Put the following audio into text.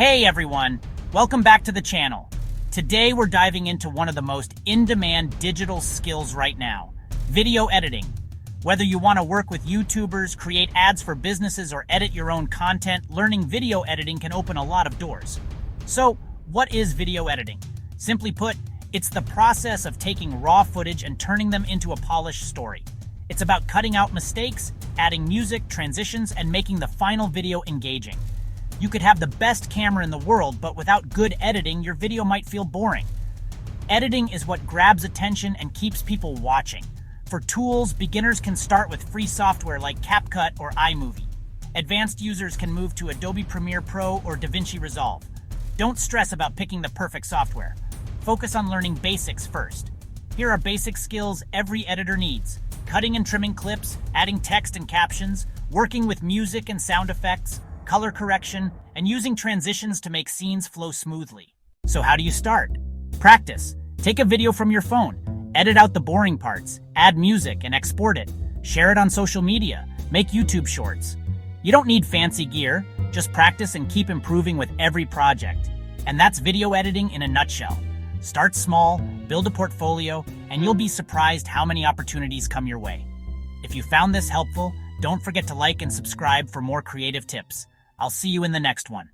Hey everyone, welcome back to the channel. Today we're diving into one of the most in-demand digital skills right now, video editing. Whether you want to work with YouTubers, create ads for businesses, or edit your own content, learning video editing can open a lot of doors. So, what is video editing? Simply put, it's the process of taking raw footage and turning them into a polished story. It's about cutting out mistakes, adding music, transitions, and making the final video engaging. You could have the best camera in the world, but without good editing, your video might feel boring. Editing is what grabs attention and keeps people watching. For tools, beginners can start with free software like CapCut or iMovie. Advanced users can move to Adobe Premiere Pro or DaVinci Resolve. Don't stress about picking the perfect software. Focus on learning basics first. Here are basic skills every editor needs: cutting and trimming clips, adding text and captions, working with music and sound effects, color correction, and using transitions to make scenes flow smoothly. So how do you start? Practice. Take a video from your phone, edit out the boring parts, add music and export it, share it on social media, make YouTube shorts. You don't need fancy gear, just practice and keep improving with every project. And that's video editing in a nutshell. Start small, build a portfolio, and you'll be surprised how many opportunities come your way. If you found this helpful, don't forget to like and subscribe for more creative tips. I'll see you in the next one.